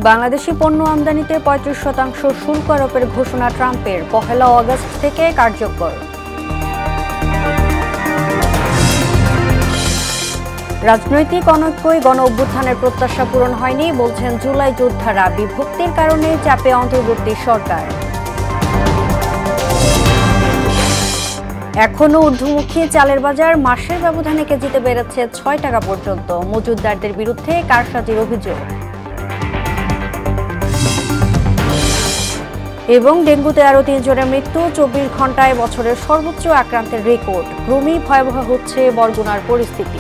বাংলাদেশি পণ্য আমদানিতে ৩৫% শুল্ক আরোপের ঘোষণা ট্রাম্পের ১ আগস্ট থেকে কার্যকর। রাজনৈতিক অনৈক্যই গণ অভ্যুত্থানের প্রত্যাশা পূরণ হয়নি বলছেন জুলাই যোদ্ধারা, বিভক্তির কারণে চাপে অন্তর্বর্তী সরকার। এখনো ঊর্ধ্বমুখী চালের বাজার, মাসের ব্যবধানে কেজিতে বেড়েছে ৬ টাকা পর্যন্ত, মজুতদারদের বিরুদ্ধে কারসাজির অভিযোগ। এবং ডেঙ্গুতে আরও ৩ জনের মৃত্যু, ২৪ ঘন্টায় বছরের সর্বোচ্চ আক্রান্তের রেকর্ড। ক্রমেই ভয়াবহ হচ্ছে বরগুনার পরিস্থিতি।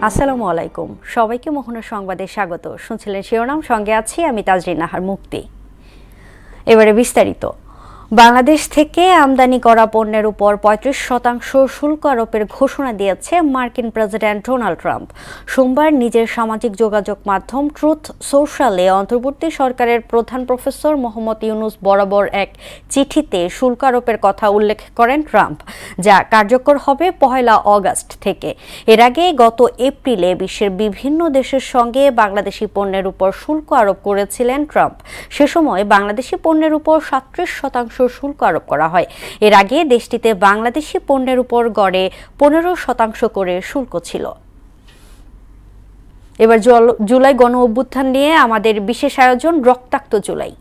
আসসালামু আলাইকুম, সবাইকে মোহনা সংবাদে স্বাগত। শুনছিলেন শিরোনাম, সঙ্গে আছি আমি তাজরিন নাহার মুক্তি। এবারে বিস্তারিত। বাংলাদেশ থেকে আমদানি করা পণ্যের উপর ৩৫% শুল্ক আরোপের ঘোষণা দিয়েছে মার্কিন প্রেসিডেন্ট ডোনাল্ড ট্রাম্প। সোমবার নিজের সামাজিক যোগাযোগ মাধ্যম ট্রুথ সোশ্যালে অন্তর্বর্তী সরকারের প্রধান প্রফেসর মোহাম্মদ ইউনুস বরাবর এক চিঠিতে শুল্ক আরোপের কথা উল্লেখ করেন ট্রাম্প, যা কার্যকর হবে ১ আগস্ট থেকে। এর আগে গত এপ্রিলে বিশ্বের বিভিন্ন দেশের সঙ্গে বাংলাদেশি পণ্যের উপর শুল্ক আরোপ করেছিলেন ট্রাম্প। সে সময় বাংলাদেশি পণ্যের উপর ৩৭% শুল্ক আরোপ করা হয়। এর আগে দেশটিতে বাংলাদেশি পণ্যের উপর গড়ে ১৫% করে শুল্ক ছিল। এবার জুলাই গণ অভ্যুত্থান নিয়ে আমাদের বিশেষ আয়োজন রক্তাক্ত জুলাই।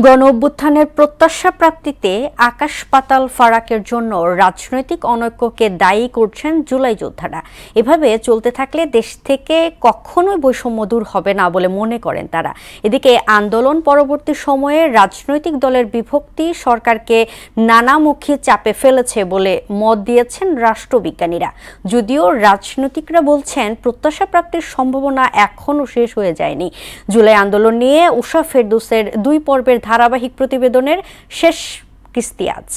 গণ অভ্যুত্থানের প্রত্যাশা প্রাপ্তিতে আকাশ পাতাল ফারাকের জন্য রাজনৈতিক অনৈক্যকে দায়ী করছেন জুলাই যোদ্ধারা। এভাবে চলতে থাকলে দেশ থেকে কখনোই বৈষম্য দূর হবে না বলে মনে করেন তারা। এদিকে আন্দোলন পরবর্তী সময়ে রাজনৈতিক দলের বিভক্তি সরকারকে নানামুখী চাপে ফেলেছে বলে মত দিয়েছেন রাষ্ট্রবিজ্ঞানীরা। যদিও রাজনীতিকরা বলছেন প্রত্যাশা প্রাপ্তির সম্ভাবনা এখনও শেষ হয়ে যায়নি। জুলাই আন্দোলন নিয়ে উষা ফেরদৌসের ২ পর্বের ধারাবাহিক প্রতিবেদনের শেষ কিস্তি আজ।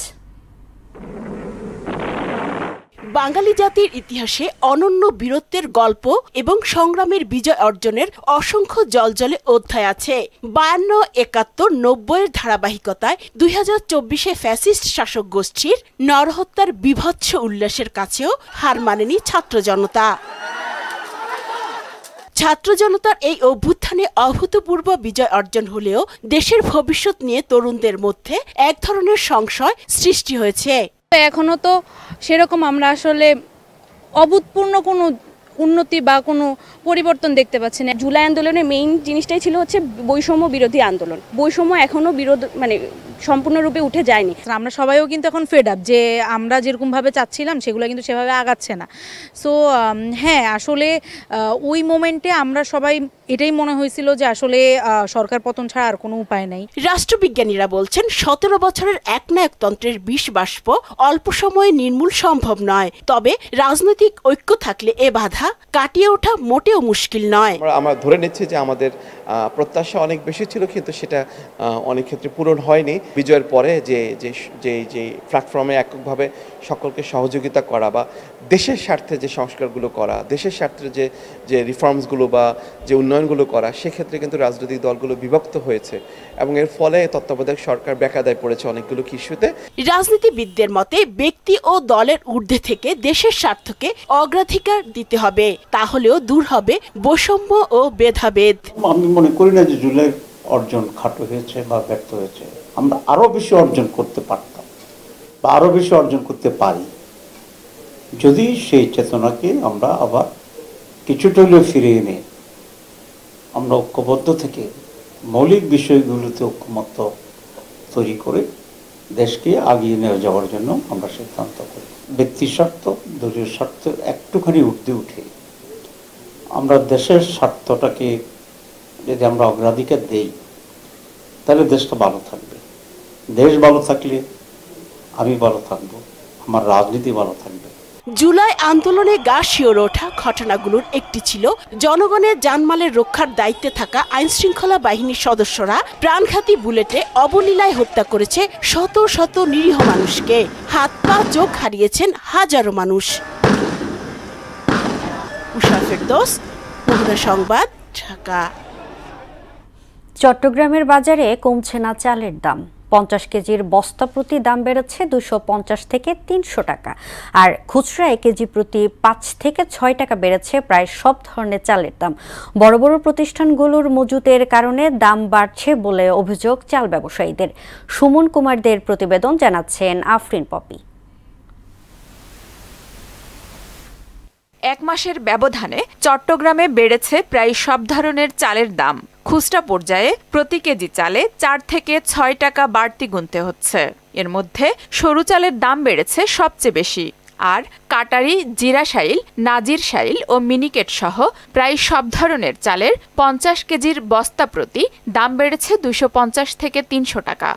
বাঙালি জাতির ইতিহাসে অনন্য বীরত্বের গল্প এবং সংগ্রামের বিজয় অর্জনের অসংখ্য জলজলে অধ্যায় আছে। ৫২, ৭১, ৯০-এর ধারাবাহিকতায় ২০২৪-এ ফ্যাসিস্ট শাসক গোষ্ঠীর নরহত্যার বীভৎস উল্লাসের কাছেও হার মানেনি ছাত্র জনতা। ছাত্র জনতার এই অভ্যুত্থানে অভূতপূর্ব বিজয় অর্জন হলেও দেশের ভবিষ্যৎ নিয়ে তরুণদের মধ্যে এক ধরনের সংশয় সৃষ্টি হয়েছে। এখনো তো সেরকম আমরা আসলে অভূতপূর্ণ কোনো উন্নতি বা কোনো পরিবর্তন দেখতে পাচ্ছি না। জুলাই আন্দোলনের মেইন জিনিসটাই ছিল হচ্ছে বৈষম্য বিরোধী আন্দোলন। বৈষম্য এখনো সম্পূর্ণরূপে উঠে যায়নি। আমরা সবাইও কিন্তু এখন ফেড আপ যে আমরা যেরকমভাবে চাচ্ছিলাম সেগুলো কিন্তু সেভাবে আগাচ্ছে না। সো হ্যাঁ, আসলে ওই মোমেন্টে আমরা সবাই এটাই মনে হয়েছিল যে আসলে সরকার পতন ছাড়া আর কোনো উপায় নেই। রাষ্ট্রবিজ্ঞানীরা বলছেন ১৭ বছরের একনায়কতন্ত্রের বিষ বাষ্প অল্প সময়ে নির্মূল সম্ভব নয়। তবে রাজনৈতিক ঐক্য থাকলে এ বাধা কাটিয়ে ওঠা মোটেও মুশকিল নয়। আমরা ধরে নিচ্ছি যে আমাদের প্রত্যাশা অনেক বেশি ছিল, কিন্তু সেটা অনেক ক্ষেত্রে পূরণ হয়নি। বিজয়ের পরে যে প্ল্যাটফর্মে এককভাবে সকলকে সহযোগিতা করা বা দেশের স্বার্থে যে সংস্কারগুলো করা, দেশের স্বার্থে যে রিফর্মসগুলো বা যে উন্নয়নগুলো করা, সেক্ষেত্রে কিন্তু রাজনৈতিক দলগুলো বিভক্ত হয়েছে এবং এর ফলে তত্ত্বাবধায়ক সরকার বেকায়দায় পড়েছে অনেকগুলো ইস্যুতে। রাজনীতিবিদদের মতে ব্যক্তি ও দলের ঊর্ধ্বে থেকে দেশের স্বার্থকে অগ্রাধিকার দিতে হবে, তাহলেও দূর হবে বৈষম্য ও ভেদাভেদ। আমি মনে করি না যে জুলাই অর্জন খাটো হয়েছে বা ব্যর্থ হয়েছে। আমরা আরো বেশি অর্জন করতে পারতাম বা আরো বেশি অর্জন করতে পারি যদি সেই চেতনাকে আমরা আবার কিছুটা হলেও ফিরিয়ে এনে আমরা ঐক্যবদ্ধ থেকে মৌলিক বিষয়গুলোতে ঐক্যমত্য তৈরি করে দেশকে আগিয়ে নিয়ে যাওয়ার জন্য আমরা সিদ্ধান্ত করি। ব্যক্তি স্বার্থ, দলীয় স্বার্থ একটুখানি ঊর্ধ্বে উঠে আমরা দেশের স্বার্থটাকে যদি আমরা অগ্রাধিকার দেই তাহলে দেশটা ভালো থাকবে। দেশ ভালো থাকলে আমি ভালো থাকবো, আমার রাজনীতি ভালো থাকবে। জুলাই আন্দোলনে গা শিওরে ওঠা ঘটনাগুলোর একটি ছিল জনগণের জানমালের রক্ষার দায়িত্বে থাকা আইনশৃঙ্খলা বাহিনীর সদস্যরা প্রাণঘাতী বুলেটে অবলীলায় হত্যা করেছে শত শত নিরীহ মানুষকে, হাত পা চোখ হারিয়েছেন হাজারো মানুষ। উষা ফেরদৌস, মোহনা সংবাদ, ঢাকা। চট্টগ্রামের বাজারে কমছে না চালের দাম। 50 কেজির বস্তা প্রতি দাম বেড়েছে 250 থেকে 300 টাকা, আর খুচরায় কেজি প্রতি 5 থেকে 6 টাকা বেড়েছে প্রায় সব ধরনের চালের দাম। বড় বড় প্রতিষ্ঠানগুলোর মজুতের কারণে দাম বাড়ছে বলে অভিযোগ চাল ব্যবসায়ীদের। সুমন কুমারদের প্রতিবেদন, জানাচ্ছেন আফরিন পপি। এক মাসের ব্যবধানে চট্টগ্রামে বেড়েছে প্রায় সব ধরনের চালের দাম। খুচরা পর্যায়ে প্রতি কেজি চালে 4 থেকে 6 টাকা বাড়তি গুনতে হচ্ছে। এর মধ্যে সরু চালের দাম বেড়েছে সবচেয়ে বেশি, আর কাটারি, জিরা শাইল, নাজির শাইল ও মিনিকেট সহ প্রায় সব ধরনের চালের 50 কেজির বস্তা প্রতি দাম বেড়েছে 250 থেকে 300 টাকা।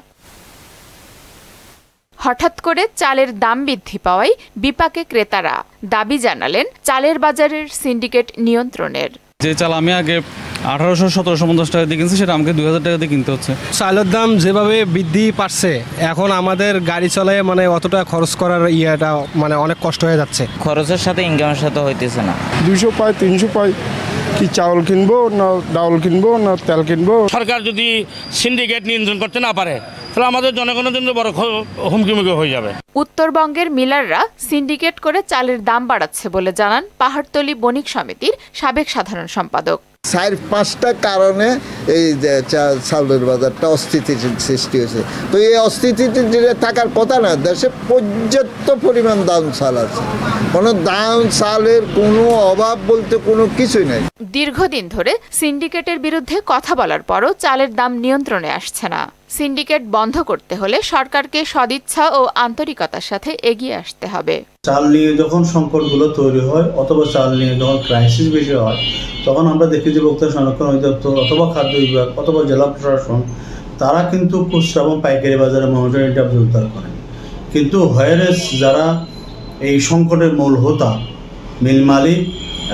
হঠাৎ করে চালের দাম বৃদ্ধি পাওয়ায় বিপাকে ক্রেতারা। দাবি জানালেন চালের বাজারের সিন্ডিকেট নিয়ন্ত্রণের। যে চাল আমি আগে 1800-1750 টাকা দিয়ে কিনছি, সেটা আমাকে 2000 টাকা দিয়ে কিনতে হচ্ছে। চালের দাম যেভাবে বৃদ্ধি পাচ্ছে, এখন আমাদের গাড়ি চলে মানে অতটা খরচ করার ইয়েটা মানে অনেক কষ্ট হয়ে যাচ্ছে। খরচের সাথে ইনকামের সাথে হইতেছে না। 200 পাই 300 পাই, কি চাউল কিনবো না ডাউল কিনবো না তেল কিনবো। সরকার যদি সিন্ডিকেট নিয়ন্ত্রণ করতে না পারে তাহলে আমাদের জনগণের জন্য বড় হুমকি হয়ে যাবে। উত্তরবঙ্গের মিলাররা সিন্ডিকেট করে চালের দাম বাড়াচ্ছে বলে জানান পাহাড়তলী বণিক সমিতির সাবেক সাধারণ সম্পাদক। 4-5টা কারণে এই চাউলের বাজারটা অস্থিতিশীল সৃষ্টি হয়েছে। তো এই অস্থিতিশীল থাকার কথা না, দেশে পর্যাপ্ত পরিমাণ দাম চাল আছে, কোনো দাম চালের কোনো অভাব বলতে কোনো কিছুই নেই। দীর্ঘদিন ধরে সিন্ডিকেটের বিরুদ্ধে কথা বলার পরও চালের দাম নিয়ন্ত্রণে আসছে না। সিন্ডিকেট বন্ধ করতে হলে সরকারকে সদিচ্ছা ও আন্তরিকতার সাথে এগিয়ে আসতে হবে। চাল নিয়ে যখন সংকটগুলো তৈরি হয় অথবা চাল নিয়ে যখন ক্রাইসিস বেশি হয়, তখন আমরা দেখি যে ভোক্তা সংরক্ষণ অধিদপ্তর অথবা খাদ্য বিভাগ অথবা জেলা প্রশাসন তারা কিন্তু খুচরা এবং পাইকারি বাজারে মনিটরিং জোরদার করেন। কিন্তু হোয়ারেস যারা এই সংকটের মূল হোতা, মিল মালিক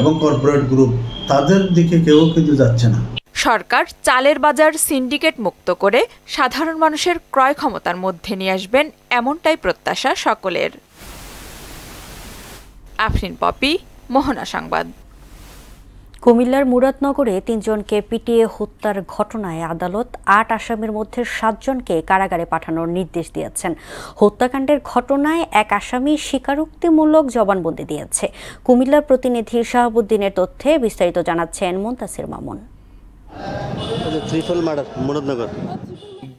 এবং কর্পোরেট গ্রুপ, তাদের দিকে কেউ কিন্তু যাচ্ছে না। সরকার চালের বাজার সিন্ডিকেট মুক্ত করে সাধারণ মানুষের ক্রয় ক্ষমতার মধ্যে নিয়ে আসবেন, এমনটাই প্রত্যাশা সকলের। আফরিন পপি, মোহনা সংবাদ। কুমিল্লার মুরাদনগরে 3 জনকে পিটিয়ে হত্যার ঘটনায় আদালত 8 আসামির মধ্যে 7 জনকে কারাগারে পাঠানোর নির্দেশ দিয়েছেন। হত্যাকাণ্ডের ঘটনায় এক আসামি স্বীকারোক্তিমূলক জবানবন্দি দিয়েছে। কুমিল্লার প্রতিনিধি শাহাবুদ্দিনের তথ্যে বিস্তারিত জানাচ্ছেন মুনতাসির মামুন।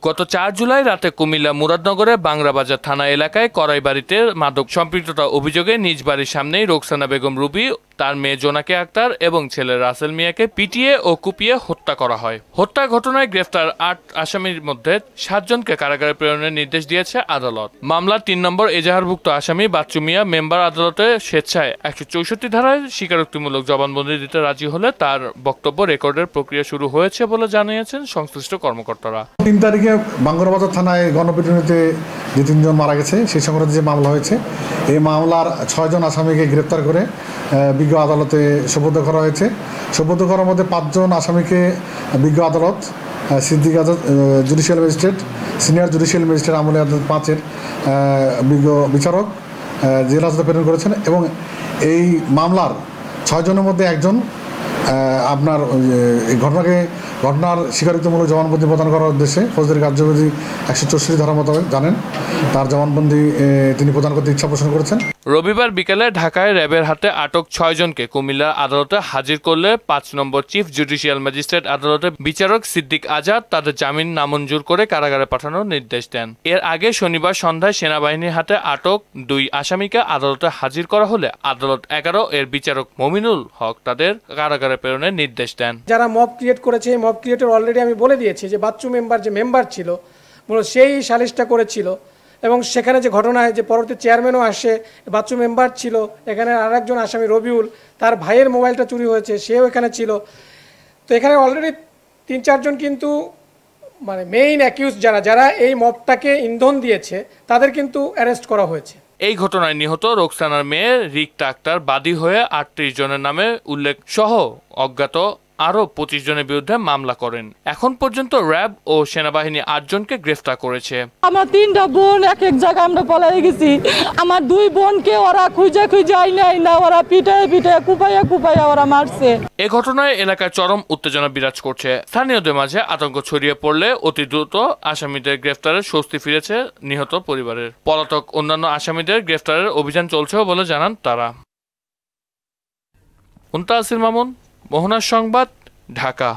গত 4 জুলাই রাতে কুমিল্লা মুরাদনগরে বাংলাবাজার থানা এলাকায় কড়াইবাড়িতে মাদক সম্পৃক্ততা অভিযোগে নিজ বাড়ির সামনেই রোকসানা বেগম রুবি, তার মেয়ে জোনাকে আক্তার এবং ছেলে রাসেল মিয়াকে পিটিয়ে ও কুপিয়ে হত্যা করা হয়। হত্যা ঘটনায় গ্রেফতার 8 আসামির মধ্যে 7 জনকে কারাগারে প্রেরণের নির্দেশ দিয়েছে আদালত। মামলার 3 নম্বর এজাহারভুক্ত আসামি বাচ্চু মিয়া মেম্বার আদালতে স্বেচ্ছায় 164 ধারায় স্বীকারোক্তিমূলক জবানবন্দি দিতে রাজি হলে তার বক্তব্য রেকর্ডের প্রক্রিয়া শুরু হয়েছে বলে জানিয়েছেন সংশ্লিষ্ট কর্মকর্তারা। 3 তারিখে বাঙ্গরবাজার থানায় গণপিটুনিতে যে 3 জন মারা গেছে সেই সংক্রান্ত যে মামলা হয়েছে, এই মামলার 6 জন আসামিকে গ্রেপ্তার করে বিজ্ঞ আদালতে সোপর্দ করা হয়েছে। সোপর্দ করার মধ্যে 5 জন আসামিকে বিজ্ঞ আদালত, সিদ্দিক আদালত, judicial magistrate, senior judicial magistrate আমলে আদালত 5-এর বিজ্ঞ বিচারক জেলা হাজতে প্রেরণ করেছেন এবং এই মামলার 6 জনের মধ্যে একজন আপনার ঘটনার স্বীকারোক্তিমূলক জবানবন্দি প্রদান করার উদ্দেশ্যে ফৌজদারি কার্যবিধি 164 ধারা মোতাবেক জানেন তার জবানবন্দি তিনি প্রদান করতে ইচ্ছা পোষণ করেছেন। রবিবার বিকেলে ঢাকায় র্যাবের হাতে আটক 6 জনকে কুমিল্লা আদালতে হাজির করলে 5 নম্বর চিফ জুডিশিয়াল ম্যাজিস্ট্রেট আদালতের বিচারক সিদ্দিক আজাদ তাদের জামিন নামঞ্জুর করে কারাগারে পাঠানোর নির্দেশ দেন। এর আগে শনিবার সন্ধ্যায় সেনাবাহিনীর হাতে আটক 2 আসামিকে আদালতে হাজির করা হলে আদালত 11 এর বিচারক মমিনুল হক তাদের কারাগারে প্রেরণের নির্দেশ দেন। যারা মব ক্রিয়েট করেছে, মব ক্রিয়েটর অলরেডি আমি বলে দিয়েছি যে বাচ্চু মেম্বার ছিল, মূলত সেই সালিশটা করেছিল এবং সেখানে যে ঘটনায় যে পরবর্তী চেয়ারম্যানও আসে, বাচ্চু মেম্বার ছিল। এখানে আরেকজন আসামি রবিউল, তার ভাইয়ের মোবাইলটা চুরি হয়েছে, সেও এখানে ছিল। তো এখানে অলরেডি 3-4 জন কিন্তু মানে মেইন অ্যাকিউজ যারা এই মবটাকে ইন্ধন দিয়েছে তাদের কিন্তু অ্যারেস্ট করা হয়েছে। এই ঘটনায় নিহত রোকসানার মেয়ে রিক্তা আক্তার বাদী হয়ে 38 জনের নামে উল্লেখ সহ অজ্ঞাত আরো 25 জনের বিরুদ্ধে মামলা করেন। এখন পর্যন্ত র্যাব ও সেনাবাহিনী 8 জনকে গ্রেফতার করেছে। আমার 3টা বোন এক এক জায়গায় আমরা পলায়ে গেছি। আমার 2 বোনকে ওরা খুঁজে আইনাই না, ওরা পিটায় কুপাইয়া ওরা মারছে। এই ঘটনায় এলাকায় চরম উত্তেজনা বিরাজ করছে। স্থানীয়দের মাঝে আতঙ্ক ছড়িয়ে পড়লে অতি দ্রুত আসামিদের গ্রেফতারে স্বস্তি ফিরেছে নিহত পরিবারের। পলাতক অন্যান্য আসামিদের গ্রেফতারের অভিযান চলছেও বলে জানান তারা। মুনতাসির মামুন, মোহনার সংবাদ, ঢাকা।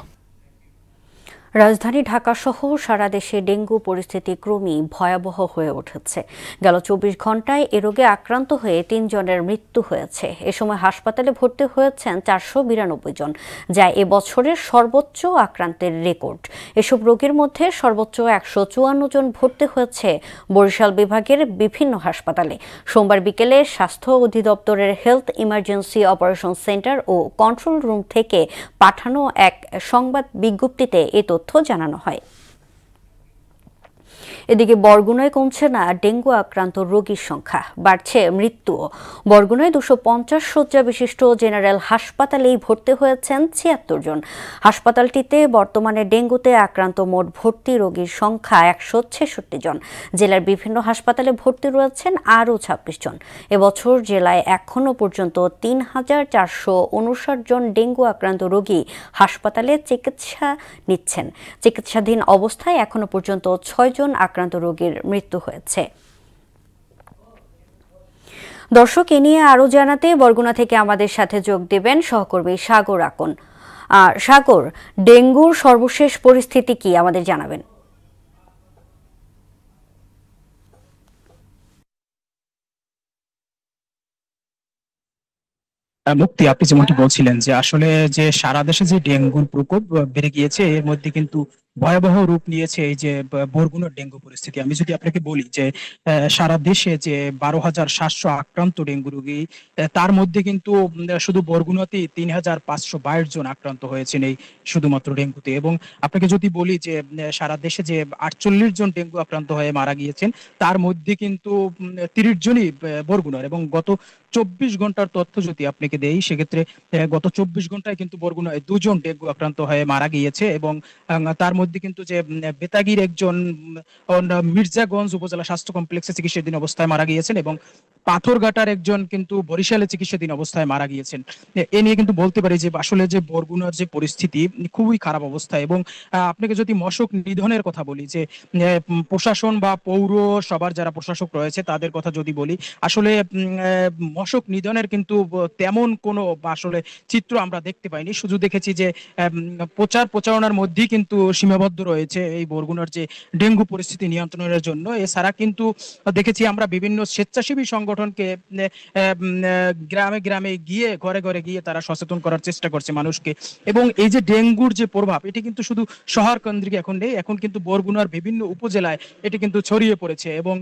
রাজধানী ঢাকা সহ সারা দেশে ডেঙ্গু পরিস্থিতি ক্রমেই ভয়াবহ হয়ে উঠেছে। গেল 24 ঘন্টায় এ রোগে আক্রান্ত হয়ে 3 জনের মৃত্যু হয়েছে। এ সময় হাসপাতালে ভর্তি হয়েছেন 492 জন, যা এবছরের সর্বোচ্চ আক্রান্তের রেকর্ড। এসব রোগীর মধ্যে সর্বোচ্চ 154 জন ভর্তি হয়েছে বরিশাল বিভাগের বিভিন্ন হাসপাতালে। সোমবার বিকেলে স্বাস্থ্য অধিদপ্তরের হেলথ ইমার্জেন্সি অপারেশন সেন্টার ও কন্ট্রোল রুম থেকে পাঠানো এক সংবাদ বিজ্ঞপ্তিতে এ তথ্য জানানো হয়। এদিকে বরগুনায় কমছে না ডেঙ্গু আক্রান্ত রোগীর সংখ্যা, বাড়ছে মৃত্যুও। বরগুনায় 250 শয্যা বিশিষ্ট জেনারেল হাসপাতালেই ভর্তি হয়েছেন 76 জন। হাসপাতালটিতে বর্তমানে ডেঙ্গুতে আক্রান্ত মোট ভর্তি রোগীর সংখ্যা 166 জন। জেলার বিভিন্ন হাসপাতালে ভর্তি রয়েছেন আরও 26 জন। এবছর জেলায় এখনও পর্যন্ত 3459 জন ডেঙ্গু আক্রান্ত রোগী হাসপাতালে চিকিৎসা নিচ্ছেন। চিকিৎসাধীন অবস্থায় এখনও পর্যন্ত 6 জন আক্রান্ত রোগীর মৃত্যু হয়েছে। দর্শক, এ নিয়ে আরো জানাতে বরগুনা থেকে আমাদের সাথে যোগ দেবেন সহকর্মী সাগর আকন। সাগর, ডেঙ্গুর সর্বশেষ পরিস্থিতি কি আমাদের জানাবেন? মুক্তি, আপনি যেমনটি বলছিলেন যে আসলে যে সারা দেশে যে ডেঙ্গুর প্রকোপ বেড়ে গিয়েছে, এর মধ্যে কিন্তু ভয়াবহ রূপ নিয়েছে এই যে বরগুনার ডেঙ্গু পরিস্থিতি। আমি যদি আপনাকে বলি যে সারা দেশে যে 12,700 আক্রান্ত ডেঙ্গু রোগী, তার মধ্যে কিন্তু শুধু বরগুনাতেই 3,522 জন আক্রান্ত হয়েছেন এই শুধুমাত্র ডেঙ্গুতে। এবং আপনাকে যদি বলি যে সারা দেশে যে 48 জন ডেঙ্গু আক্রান্ত হয়ে মারা গিয়েছেন, তার মধ্যে কিন্তু 30 জনই বরগুনার। এবং গত 24 ঘন্টার তথ্য যদি আপনাকে দেই, সেক্ষেত্রে গত 24 ঘন্টায় কিন্তু বরগুনায় 2 জন ডেঙ্গু আক্রান্ত হয়ে মারা গিয়েছে। এবং তার মধ্যে কিন্তু যে বেতাগীর একজন মির্জাগঞ্জ উপজেলা স্বাস্থ্য কমপ্লেক্সে চিকিৎসাধীন অবস্থায় মারা গিয়েছেন, এবং পাথরঘাটার একজন কিন্তু বরিশালে চিকিৎসাধীন অবস্থায় মারা গিয়েছেন। এ নিয়ে কিন্তু বলতে পারি যে আসলে যে বরগুনার যে পরিস্থিতি খুবই খারাপ অবস্থা। এবং আপনাকে যদি মশক নিধনের কথা বলি, যে প্রশাসন বা পৌর সবার যারা প্রশাসক রয়েছে তাদের কথা যদি বলি, আসলে মশক নিধনের কিন্তু তেমন কোনো আসলে চিত্র আমরা দেখতে পাইনি। শুধু দেখেছি যে প্রচারণার মধ্যেই কিন্তু সীমাবদ্ধ রয়েছে এই বরগুনার যে ডেঙ্গু পরিস্থিতি নিয়ন্ত্রণের জন্য। এছাড়া কিন্তু দেখেছি আমরা বিভিন্ন স্বেচ্ছাসেবী সংগঠনকে গ্রামে গ্রামে গিয়ে, ঘরে ঘরে গিয়ে তারা সচেতন করার চেষ্টা করছে মানুষকে। এবং এই যে ডেঙ্গুর যে প্রভাব, এটি কিন্তু শুধু শহর কেন্দ্রিক এখন নেই, এখন কিন্তু বরগুনার বিভিন্ন উপজেলায় এটি কিন্তু ছড়িয়ে পড়েছে। এবং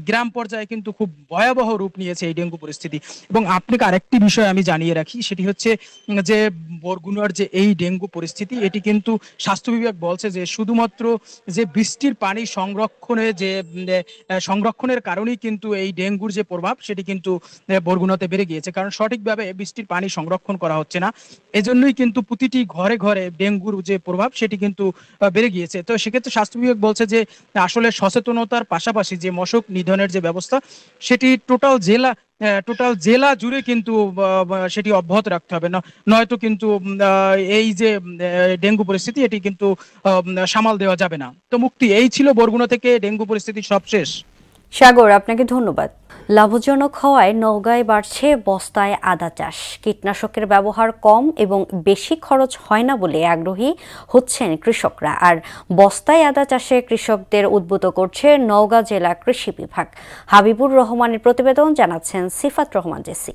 গ্রাম পর্যায়ে কিন্তু খুব ভয়াবহ রূপ নিয়েছে এই ডেঙ্গু পরিস্থিতি। এবং আপনাকে আরেকটি বিষয় আমি জানিয়ে রাখি, সেটি হচ্ছে যে বরগুনার যে এই ডেঙ্গু পরিস্থিতি, এটি কিন্তু স্বাস্থ্য বিভাগ বলছে যে শুধুমাত্র যে বৃষ্টির পানি সংরক্ষণের কারণেই কিন্তু এই ডেঙ্গুর যে প্রভাব সেটি কিন্তু বরগুনাতে বেড়ে গিয়েছে। কারণ সঠিকভাবে বৃষ্টির পানি সংরক্ষণ করা হচ্ছে না, এজন্যই কিন্তু প্রতিটি ঘরে ঘরে ডেঙ্গুর যে প্রভাব সেটি কিন্তু বেড়ে গিয়েছে। তো সেক্ষেত্রে স্বাস্থ্য বিভাগ বলছে যে আসলে সচেতনতার পাশাপাশি যে মশক নিধনের যে ব্যবস্থা, সেটি টোটাল জেলা জুড়ে কিন্তু সেটি অব্যাহত রাখতে হবে, নয়তো কিন্তু এই যে ডেঙ্গু পরিস্থিতি এটি কিন্তু সামাল দেওয়া যাবে না। তো মুক্তি, এই ছিল বরগুনা থেকে ডেঙ্গু পরিস্থিতি সবশেষ। সাগর, আপনাকে ধন্যবাদ। লাভজনক হওয়ায় নওগাঁয় বাড়ছে বস্তায় আদা চাষ। কীটনাশকের ব্যবহার কম এবং বেশি খরচ হয় না বলে আগ্রহী হচ্ছেন কৃষকরা। আর বস্তায় আদা চাষে কৃষকদের উদ্বুদ্ধ করছে নওগাঁ জেলা কৃষি বিভাগ। হাবিবুর রহমানের প্রতিবেদন, জানাচ্ছেন সিফাত রহমান জেসি।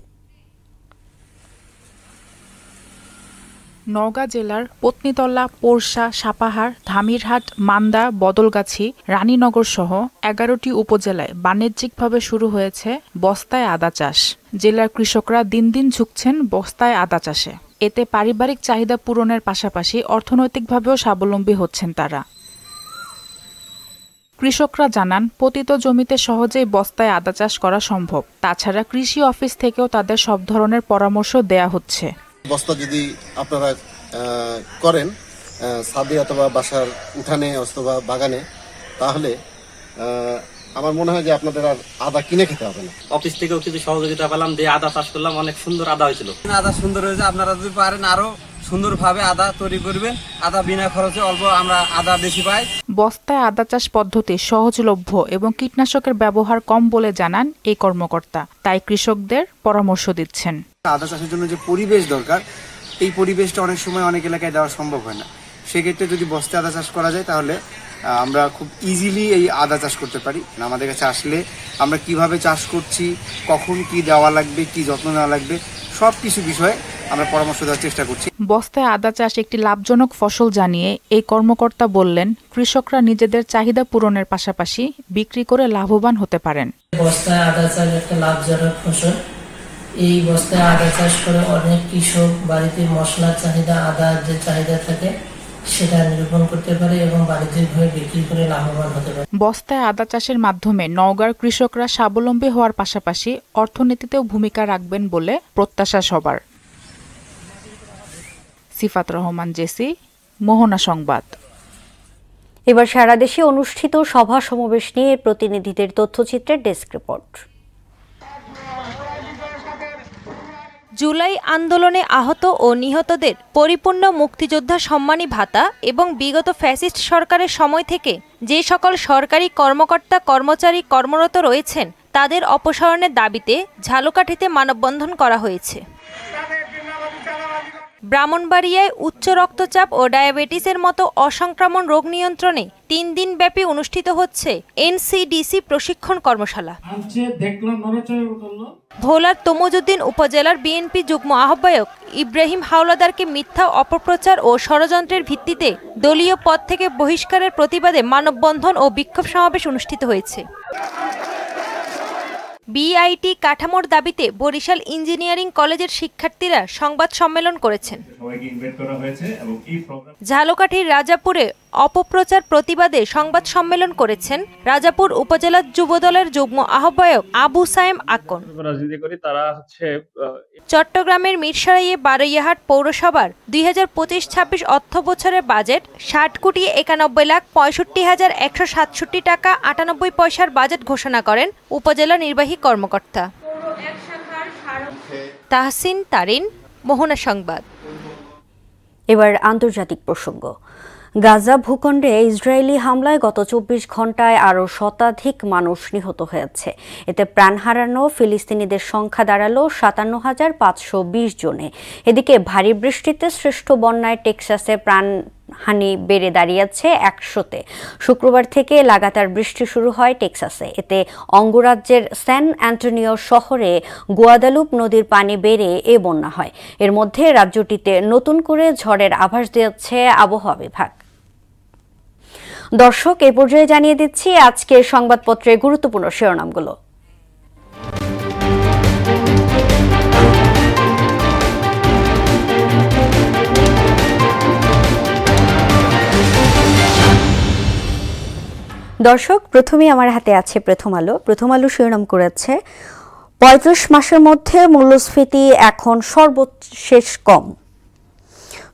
নওগাঁ জেলার পত্নীতলা, পোরশা, সাপাহার, ধামিরহাট, মান্দা, বদলগাছি, রানীনগর সহ 11টি উপজেলায় বাণিজ্যিকভাবে শুরু হয়েছে বস্তায় আদা চাষ। জেলার কৃষকরা দিন দিন ঝুঁকছেন বস্তায় আদা চাষে। এতে পারিবারিক চাহিদা পূরণের পাশাপাশি অর্থনৈতিকভাবেও স্বাবলম্বী হচ্ছেন তারা। কৃষকরা জানান পতিত জমিতে সহজেই বস্তায় আদা চাষ করা সম্ভব। তাছাড়া কৃষি অফিস থেকেও তাদের সব ধরনের পরামর্শ দেয়া হচ্ছে। বস্তা যদি আপনারা করেন ছাদে অথবা বাসার উঠানে অথবা বাগানে, তাহলে আমার মনে হয় যে আপনাদের আর আদা কিনে খেতে হবে না। অফিস থেকেও কিছু সহযোগিতা পেলাম, দিয়ে আদা চাষ করলাম, অনেক সুন্দর আদা হয়েছিল। আদা সুন্দর হয়েছে, আপনারা যদি পারেন আরো সুন্দরভাবে আদা তৈরি করবেন। আদা বিনা খরচে অল্প আমরা আদা বেশি পাই। বস্তায় আদা চাষ পদ্ধতি সহজলভ্য এবং কীটনাশকের ব্যবহার কম বলে জানান এই কর্মকর্তা। তাই কৃষকদের পরামর্শ দিচ্ছেন। আদা চাষের জন্য যে পরিবেশ দরকার, এই পরিবেশটা অনেক সময় অনেক এলাকায় দেওয়া সম্ভব হয় না। সেক্ষেত্রে যদি বস্তায় আদা চাষ করা যায় তাহলে আমরা খুব ইজিলি এই আদা চাষ করতে পারি। আমাদের কাছে আসলে আমরা কিভাবে চাষ করছি, কখন কি দেওয়া লাগবে, কি যত্ন নেওয়া লাগবে, সব কিছু বিষয়ে আমরা পরামর্শ দেওয়ার চেষ্টা করছি। বস্তায় আদা চাষ একটি লাভজনক ফসল জানিয়ে এই কর্মকর্তা বললেন, কৃষকরা নিজেদের চাহিদা পূরণের পাশাপাশি বিক্রি করে লাভবান হতে পারেন। বস্তায় আদা চাষ একটা লাভজনক ফসল। এই বস্তায় আদা চাষ করে অনেক কৃষক বাড়িতে মশলার চাহিদা, আদার যে চাহিদা থাকে সেটা নিরূপণ করতে পারে এবং বাণিজ্যিকভাবে বিক্রি করে লাভবান হতে পারে। বস্তায় আদা চাষের মাধ্যমে নওগাঁর কৃষকরা স্বাবলম্বী হওয়ার পাশাপাশি অর্থনীতিতেও ভূমিকা রাখবেন বলে প্রত্যাশা সবার। সিফাত রহমান, জেসি, মোহনা সংবাদ। এবার সারা দেশে অনুষ্ঠিত সভা সমাবেশ নিয়ে প্রতিনিধিদের তথ্যচিত্রের ডেস্ক রিপোর্ট। জুলাই আন্দোলনে আহত ও নিহতদের পরিপূর্ণ মুক্তিযোদ্ধা সম্মানী ভাতা এবং বিগত ফ্যাসিস্ট সরকারের সময় থেকে যে সকল সরকারি কর্মকর্তা কর্মচারী কর্মরত রয়েছেন তাদের অপসারণের দাবিতে ঝালকাঠিতে মানববন্ধন করা হয়েছে। ব্রাহ্মণবাড়িয়ায় উচ্চ রক্তচাপ ও ডায়াবেটিসের মতো অসংক্রামক রোগ নিয়ন্ত্রণে 3 দিনব্যাপী অনুষ্ঠিত হচ্ছে এনসিডিসি প্রশিক্ষণ কর্মশালা। ভোলার তমুজউদ্দিন উপজেলার বিএনপি যুগ্ম আহ্বায়ক ইব্রাহিম হাওলাদারকে মিথ্যা অপপ্রচার ও ষড়যন্ত্রের ভিত্তিতে দলীয় পদ থেকে বহিষ্কারের প্রতিবাদে মানববন্ধন ও বিক্ষোভ সমাবেশ অনুষ্ঠিত হয়েছে। বিআইটি কাঠামোর দাবিতে বরিশাল ইঞ্জিনিয়ারিং কলেজের শিক্ষার্থীরা সংবাদ সম্মেলন করেছেন। ঝালকাঠির রাজাপুরে অপপ্রচার প্রতিবাদে সংবাদ সম্মেলন করেছেন রাজাপুর উপজেলা যুবদলের যুগ্ম আহ্বায়ক আবু সায়েম আকন। চট্টগ্রামের মিরসরাইয়ে বারৈয়াহাট পৌরসভার 2025-26 অর্থ বছরের বাজেট 60,91,65,167 টাকা 98 পয়সার বাজেট ঘোষণা করেন উপজেলা নির্বাহী কর্মকর্তা তাহসিন তারিন, মোহনা সংবাদ। এবার আন্তর্জাতিক প্রসঙ্গ। গাজা ভূখণ্ডে ইসরায়েলি হামলায় গত 24 ঘন্টায় আরও শতাধিক মানুষ নিহত হয়েছে। এতে প্রাণ হারানো ফিলিস্তিনিদের সংখ্যা দাঁড়ালো 57,520 জনে। এদিকে ভারী বৃষ্টিতে সৃষ্ট বন্যায় টেক্সাসে প্রাণহানি বেড়ে দাঁড়িয়েছে 100-তে। শুক্রবার থেকে লাগাতার বৃষ্টি শুরু হয় টেক্সাসে। এতে অঙ্গরাজ্যের স্যান অ্যান্টোনিও শহরে গুয়াদালুপ নদীর পানি বেড়ে এ বন্যা হয়। এর মধ্যে রাজ্যটিতে নতুন করে ঝড়ের আভাস দিয়েছে আবহাওয়া বিভাগ। দর্শক, এই পর্যায়ে জানিয়ে দিচ্ছি আজকের সংবাদপত্রের গুরুত্বপূর্ণ শিরোনামগুলো। দর্শক, প্রথমেই আমার হাতে আছে প্রথম আলো। প্রথম আলো শিরোনাম করেছে 35 মাসের মধ্যে মূল্যস্ফীতি এখন সর্বশেষ কম।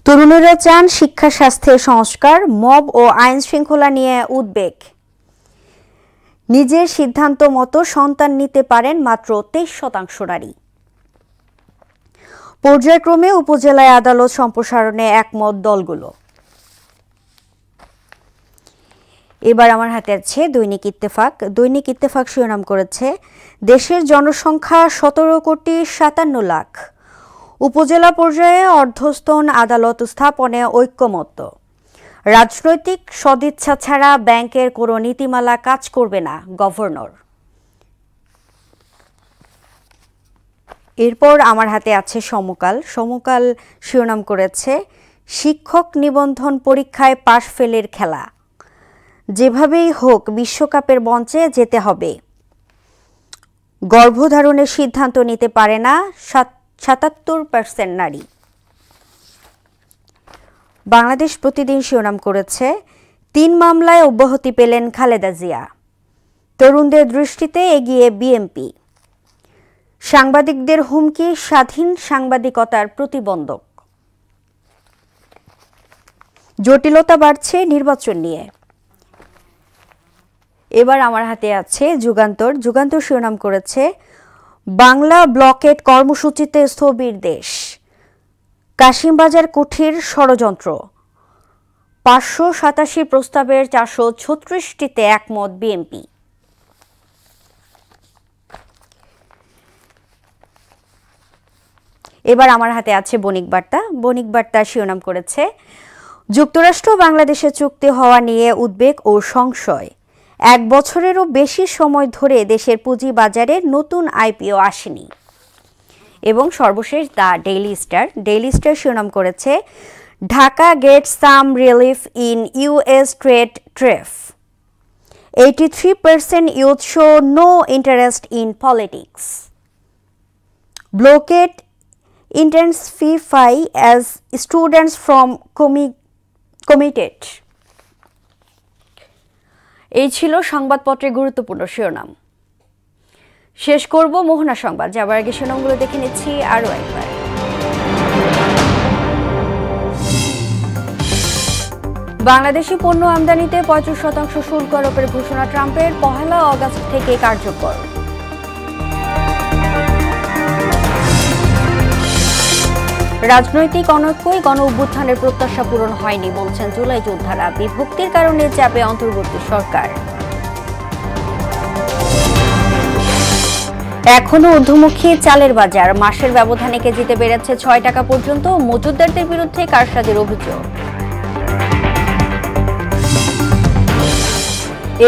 তরুণেরা চান শিক্ষা স্বাস্থ্যে সংস্কার। মব ও আইন শৃঙ্খলা নিয়ে উদ্বেগ। নিজের সিদ্ধান্ত মতো সন্তান নিতে পারেন মাত্র 23% নারী। পর্যায়ক্রমে উপজেলায় আদালত সম্প্রসারণে একমত দলগুলো। এবার আমার হাতে আছে দৈনিক ইত্তেফাক। দৈনিক ইত্তেফাক শিরোনাম করেছে দেশের জনসংখ্যা 17,57,00,000। উপজেলা পর্যায়ে অর্ধস্তন আদালত স্থাপনে ঐক্যমত্য। রাজনৈতিক সদিচ্ছা ছাড়া ব্যাংকের কোনো নীতিমালা কাজ করবে না, গভর্নর। এরপর আমার হাতে আছে সমকাল। সমকাল শিরোনাম করেছে শিক্ষক নিবন্ধন পরীক্ষায় পাশ ফেলের খেলা। যেভাবেই হোক বিশ্বকাপের মঞ্চে যেতে হবে। গর্ভধারণের সিদ্ধান্ত নিতে পারে না 77% নারী। বাংলাদেশ প্রতিদিন শিরোনাম করেছে 3 মামলায় অব্যাহতি পেলেন খালেদা জিয়া। তরুণদের দৃষ্টিতে এগিয়ে বিএনপি। সাংবাদিকদের হুমকি, স্বাধীন সাংবাদিকতার প্রতিবন্ধক। জটিলতা বাড়ছে নির্বাচন নিয়ে। এবার আমার হাতে আছে যুগান্তর। যুগান্তর শিরোনাম করেছে, বাংলা ব্লকেট কর্মসূচিতে স্থবির দেশ, কাশিমবাজার কুঠির ষড়যন্ত্র। 587 প্রস্তাবের 436টিতে একমত বিএনপি। এবার আমার হাতে আছে বণিক বার্তা। বণিক বার্তা শিরোনাম করেছে, যুক্তরাষ্ট্র বাংলাদেশে চুক্তি হওয়া নিয়ে উদ্বেগ ও সংশয়। 1 বছরেরও বেশি সময় ধরে দেশের পুঁজিবাজারে নতুন আইপিও আসেনি। এবং সর্বশেষ the Daily Star. Daily Star শিরোনাম করেছে, Dhaka gets some relief in US trade tariff. 83% youth show no interest in politics. Blockade intensify as students from committed. এই ছিল সংবাদপত্রের গুরুত্বপূর্ণ শিরোনাম। শেষ করব মোহনা সংবাদ, যাবার আগে শিরোনামগুলো দেখে নিচ্ছি আরও একবার। বাংলাদেশি পণ্য আমদানিতে 35% শুল্ক আরোপের ঘোষণা ট্রাম্পের, 1 আগস্ট থেকে কার্যকর। রাজনৈতিক অনৈক্যই গণ অভ্যুত্থানের প্রত্যাশা পূরণ হয়নি বলছেন জুলাই যোদ্ধারা, বিভক্তির কারণে চাপে অন্তর্বর্তী সরকার। এখনো ঊর্ধ্বমুখী চালের বাজার, মাসের ব্যবধানে কেজিতে বেড়েছে 6 টাকা পর্যন্ত, মজুতদারদের বিরুদ্ধে কারসাজির অভিযোগ।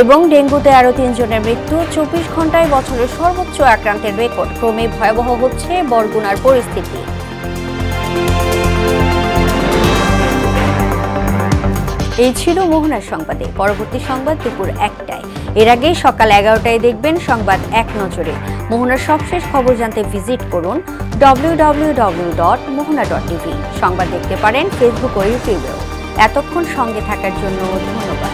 এবং ডেঙ্গুতে আরও 3 জনের মৃত্যু, 24 ঘন্টায় বছরের সর্বোচ্চ আক্রান্তের রেকর্ড, ক্রমে ভয়াবহ হচ্ছে বরগুনার পরিস্থিতি। এই ছিল মোহনার সংবাদে। পরবর্তী সংবাদ দুপুর 1টায়। এর আগে সকাল 11টায় দেখবেন সংবাদ এক নজরে। মোহনার সবশেষ খবর জানতে ভিজিট করুন www.mohona.tv। সংবাদ দেখতে পারেন ফেসবুক ও ইউটিউবেও। এতক্ষণ সঙ্গে থাকার জন্য ধন্যবাদ।